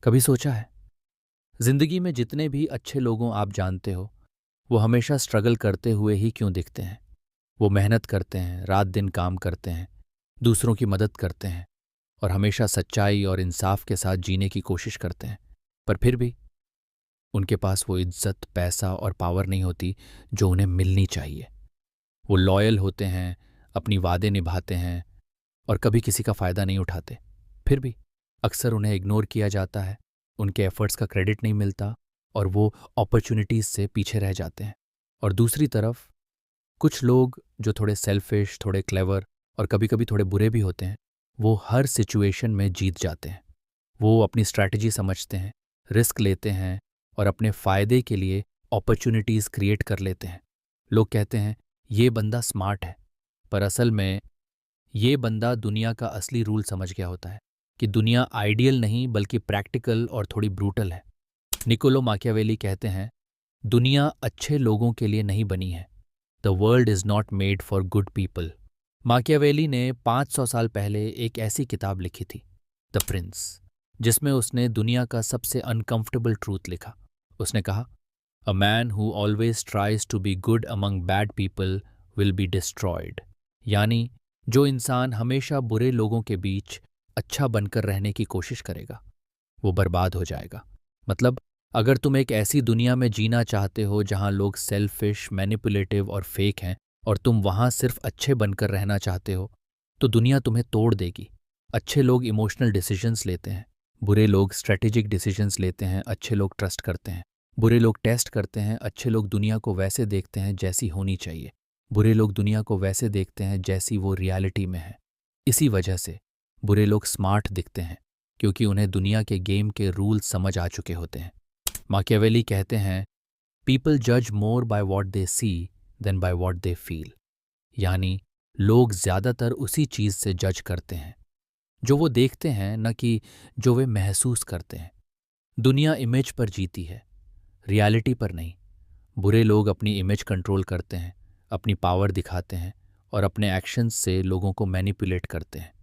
कभी सोचा है, जिंदगी में जितने भी अच्छे लोगों आप जानते हो, वो हमेशा स्ट्रगल करते हुए ही क्यों दिखते हैं? वो मेहनत करते हैं, रात दिन काम करते हैं, दूसरों की मदद करते हैं और हमेशा सच्चाई और इंसाफ के साथ जीने की कोशिश करते हैं। पर फिर भी उनके पास वो इज्जत, पैसा और पावर नहीं होती जो उन्हें मिलनी चाहिए। वो लॉयल होते हैं, अपनी वादे निभाते हैं और कभी किसी का फ़ायदा नहीं उठाते। फिर भी अक्सर उन्हें इग्नोर किया जाता है, उनके एफ़र्ट्स का क्रेडिट नहीं मिलता और वो अपॉर्च्युनिटीज़ से पीछे रह जाते हैं। और दूसरी तरफ कुछ लोग जो थोड़े सेल्फिश, थोड़े क्लेवर और कभी-कभी थोड़े बुरे भी होते हैं, वो हर सिचुएशन में जीत जाते हैं। वो अपनी स्ट्रैटेजी समझते हैं, रिस्क लेते हैं और अपने फ़ायदे के लिए अपॉर्च्युनिटीज़ क्रिएट कर लेते हैं। लोग कहते हैं, ये बंदा स्मार्ट है, पर असल में ये बंदा दुनिया का असली रूल समझ गया होता है कि दुनिया आइडियल नहीं बल्कि प्रैक्टिकल और थोड़ी ब्रूटल है। निकोलो माकियावेली कहते हैं, दुनिया अच्छे लोगों के लिए नहीं बनी है। The world is not made for good people. माकियावेली ने 500 साल पहले एक ऐसी किताब लिखी थी, द प्रिंस, जिसमें उसने दुनिया का सबसे अनकंफर्टेबल ट्रूथ लिखा। उसने कहा, a man who always tries to be good among bad people will be destroyed. यानी जो इंसान हमेशा बुरे लोगों के बीच अच्छा बनकर रहने की कोशिश करेगा, वो बर्बाद हो जाएगा। मतलब, अगर तुम एक ऐसी दुनिया में जीना चाहते हो जहां लोग सेल्फिश, मैनिपुलेटिव और फेक हैं और तुम वहां सिर्फ अच्छे बनकर रहना चाहते हो, तो दुनिया तुम्हें तोड़ देगी। अच्छे लोग इमोशनल डिसीजंस लेते हैं, बुरे लोग स्ट्रेटेजिक डिसीजंस लेते हैं, अच्छे लोग ट्रस्ट करते हैं। बुरे लोग टेस्ट करते हैं, अच्छे लोग दुनिया को वैसे देखते हैं जैसी होनी चाहिए। बुरे लोग दुनिया को वैसे देखते हैं जैसी वो रियलिटी में है। इसी वजह से बुरे लोग स्मार्ट दिखते हैं, क्योंकि उन्हें दुनिया के गेम के रूल समझ आ चुके होते हैं। माकियावेली कहते हैं, पीपल जज more by what they see than by what they feel. यानी लोग ज्यादातर उसी चीज से जज करते हैं जो वो देखते हैं, न कि जो वे महसूस करते हैं। दुनिया इमेज पर जीती है, रियलिटी पर नहीं। बुरे लोग अपनी इमेज कंट्रोल करते हैं, अपनी पावर दिखाते हैं और अपने एक्शंस से लोगों को मैनिपुलेट करते हैं।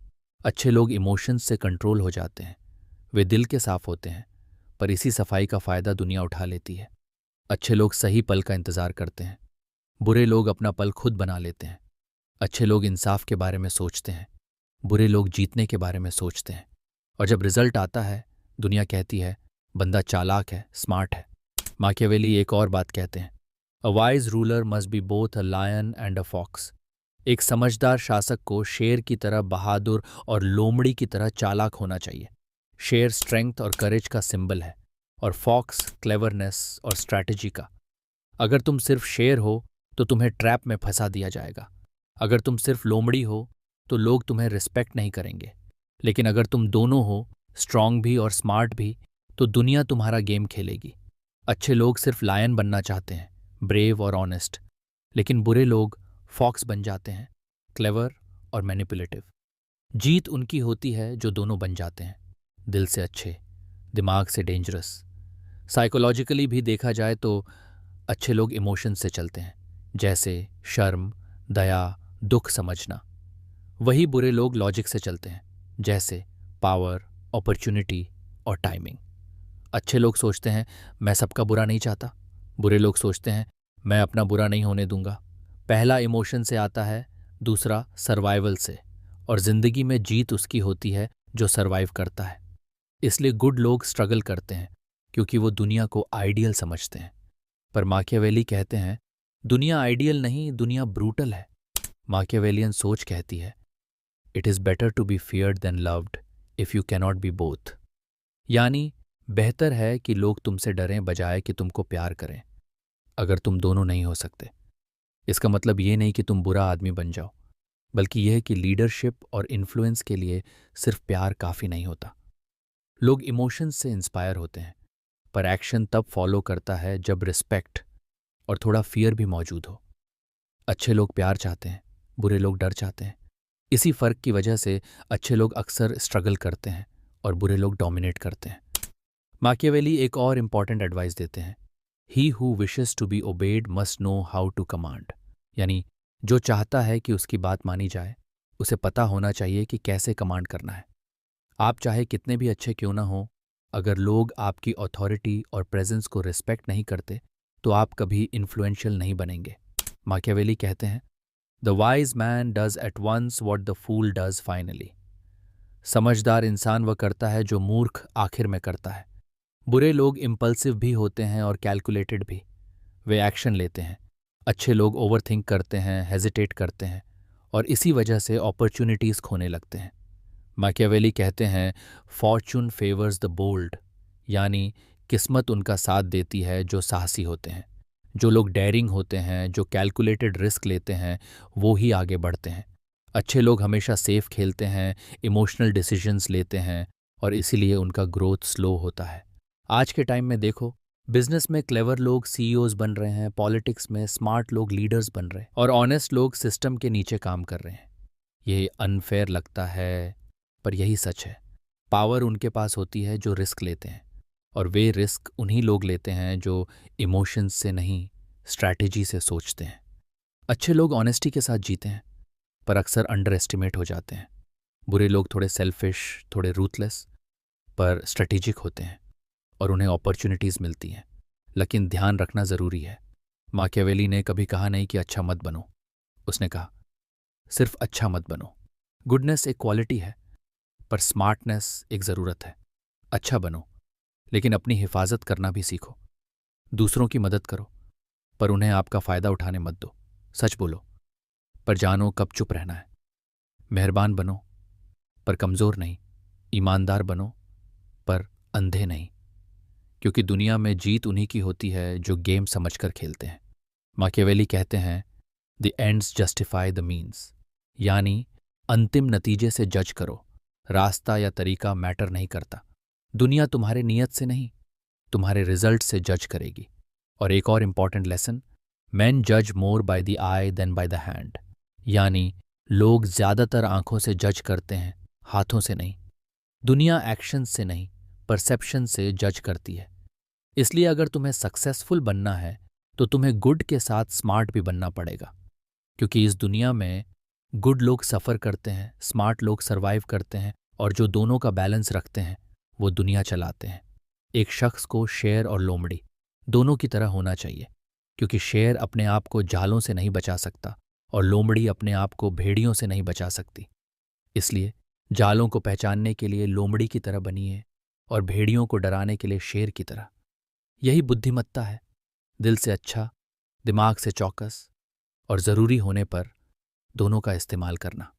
अच्छे लोग इमोशंस से कंट्रोल हो जाते हैं, वे दिल के साफ होते हैं, पर इसी सफाई का फायदा दुनिया उठा लेती है। अच्छे लोग सही पल का इंतजार करते हैं, बुरे लोग अपना पल खुद बना लेते हैं। अच्छे लोग इंसाफ के बारे में सोचते हैं, बुरे लोग जीतने के बारे में सोचते हैं। और जब रिजल्ट आता है, दुनिया कहती है, बंदा चालाक है, स्मार्ट है। माकियावेली एक और बात कहते हैं, a wise ruler must be both a lion and a fox. एक समझदार शासक को शेर की तरह बहादुर और लोमड़ी की तरह चालाक होना चाहिए। शेर स्ट्रेंथ और करेज का सिंबल है और फॉक्स क्लेवरनेस और स्ट्रैटेजी का। अगर तुम सिर्फ शेर हो तो तुम्हें ट्रैप में फंसा दिया जाएगा। अगर तुम सिर्फ लोमड़ी हो तो लोग तुम्हें रिस्पेक्ट नहीं करेंगे। लेकिन अगर तुम दोनों हो, स्ट्रांग भी और स्मार्ट भी, तो दुनिया तुम्हारा गेम खेलेगी। अच्छे लोग सिर्फ लायन बनना चाहते हैं, ब्रेव और ऑनेस्ट। लेकिन बुरे लोग फॉक्स बन जाते हैं, क्लेवर और मैनिपुलेटिव। जीत उनकी होती है जो दोनों बन जाते हैं, दिल से अच्छे, दिमाग से डेंजरस। साइकोलॉजिकली भी देखा जाए तो अच्छे लोग इमोशन से चलते हैं, जैसे शर्म, दया, दुख समझना। वही बुरे लोग लॉजिक से चलते हैं, जैसे पावर, अपॉर्चुनिटी और टाइमिंग। अच्छे लोग सोचते हैं, मैं सबका बुरा नहीं चाहता। बुरे लोग सोचते हैं, मैं अपना बुरा नहीं होने दूंगा। पहला इमोशन से आता है, दूसरा सर्वाइवल से। और जिंदगी में जीत उसकी होती है जो सर्वाइव करता है। इसलिए गुड लोग स्ट्रगल करते हैं, क्योंकि वो दुनिया को आइडियल समझते हैं। पर माकियावेली कहते हैं, दुनिया आइडियल नहीं, दुनिया ब्रूटल है। माकियावेलियन सोच कहती है, it is better to be feared than loved if you cannot be both. यानी बेहतर है कि लोग तुमसे डरें बजाय कि तुमको प्यार करें, अगर तुम दोनों नहीं हो सकते। इसका मतलब ये नहीं कि तुम बुरा आदमी बन जाओ, बल्कि यह कि लीडरशिप और इन्फ्लुएंस के लिए सिर्फ प्यार काफ़ी नहीं होता। लोग इमोशंस से इंस्पायर होते हैं, पर एक्शन तब फॉलो करता है जब रिस्पेक्ट और थोड़ा फियर भी मौजूद हो। अच्छे लोग प्यार चाहते हैं, बुरे लोग डर चाहते हैं। इसी फर्क की वजह से अच्छे लोग अक्सर स्ट्रगल करते हैं और बुरे लोग डोमिनेट करते हैं। माकियावेली एक और इम्पॉर्टेंट एडवाइस देते हैं, he who wishes to be obeyed must know how to command. यानी जो चाहता है कि उसकी बात मानी जाए, उसे पता होना चाहिए कि कैसे कमांड करना है। आप चाहे कितने भी अच्छे क्यों ना हो, अगर लोग आपकी अथॉरिटी और प्रेजेंस को रिस्पेक्ट नहीं करते तो आप कभी इन्फ्लुएंशियल नहीं बनेंगे। माकियावेली कहते हैं, the wise man does at once what the fool does finally. समझदार इंसान वह करता है जो मूर्ख आखिर में करता है। बुरे लोग इम्पल्सिव भी होते हैं और कैलकुलेटेड भी। वे एक्शन लेते हैं। अच्छे लोग ओवरथिंक करते हैं, हेजिटेट करते हैं और इसी वजह से अपॉर्चुनिटीज़ खोने लगते हैं। मैकियावेली कहते हैं, फॉर्चून फेवर्स द बोल्ड, यानी किस्मत उनका साथ देती है जो साहसी होते हैं। जो लोग डेयरिंग होते हैं, जो कैलकुलेटेड रिस्क लेते हैं, वो ही आगे बढ़ते हैं। अच्छे लोग हमेशा सेफ खेलते हैं, इमोशनल डिसीजंस लेते हैं और इसीलिए उनका ग्रोथ स्लो होता है। आज के टाइम में देखो, बिजनेस में क्लेवर लोग सीईओज बन रहे हैं, पॉलिटिक्स में स्मार्ट लोग लीडर्स बन रहे हैं और ऑनेस्ट लोग सिस्टम के नीचे काम कर रहे हैं। ये अनफेयर लगता है, पर यही सच है। पावर उनके पास होती है जो रिस्क लेते हैं, और वे रिस्क उन्हीं लोग लेते हैं जो इमोशंस से नहीं, स्ट्रैटेजी से सोचते हैं। अच्छे लोग ऑनेस्टी के साथ जीते हैं, पर अक्सर अंडर एस्टिमेट हो जाते हैं। बुरे लोग थोड़े सेल्फिश, थोड़े रूथलेस, पर स्ट्रेटेजिक होते हैं और उन्हें अपॉर्चुनिटीज़ मिलती हैं। लेकिन ध्यान रखना ज़रूरी है। माकियावेली ने कभी कहा नहीं कि अच्छा मत बनो। उसने कहा, सिर्फ अच्छा मत बनो। गुडनेस एक क्वालिटी है, पर स्मार्टनेस एक ज़रूरत है। अच्छा बनो, लेकिन अपनी हिफाजत करना भी सीखो। दूसरों की मदद करो, पर उन्हें आपका फ़ायदा उठाने मत दो। सच बोलो, पर जानो कब चुप रहना है। मेहरबान बनो, पर कमज़ोर नहीं। ईमानदार बनो, पर अंधे नहीं। क्योंकि दुनिया में जीत उन्हीं की होती है जो गेम समझकर खेलते हैं। माकियावेली कहते हैं, the ends justify the means, यानी अंतिम नतीजे से जज करो। रास्ता या तरीका मैटर नहीं करता। दुनिया तुम्हारे नियत से नहीं, तुम्हारे रिजल्ट से जज करेगी। और एक और इम्पॉर्टेंट लेसन, मैन जज more by the eye than by the hand, यानी लोग ज़्यादातर आंखों से जज करते हैं, हाथों से नहीं। दुनिया एक्शन से नहीं, परसेप्शन से जज करती है। इसलिए अगर तुम्हें सक्सेसफुल बनना है तो तुम्हें गुड के साथ स्मार्ट भी बनना पड़ेगा। क्योंकि इस दुनिया में गुड लोग सफ़र करते हैं, स्मार्ट लोग सर्वाइव करते हैं, और जो दोनों का बैलेंस रखते हैं वो दुनिया चलाते हैं। एक शख्स को शेर और लोमड़ी दोनों की तरह होना चाहिए, क्योंकि शेर अपने आप को जालों से नहीं बचा सकता और लोमड़ी अपने आप को भेड़ियों से नहीं बचा सकती। इसलिए जालों को पहचानने के लिए लोमड़ी की तरह बनिए और भेड़ियों को डराने के लिए शेर की तरह। यही बुद्धिमत्ता है, दिल से अच्छा, दिमाग से चौकस और ज़रूरी होने पर दोनों का इस्तेमाल करना।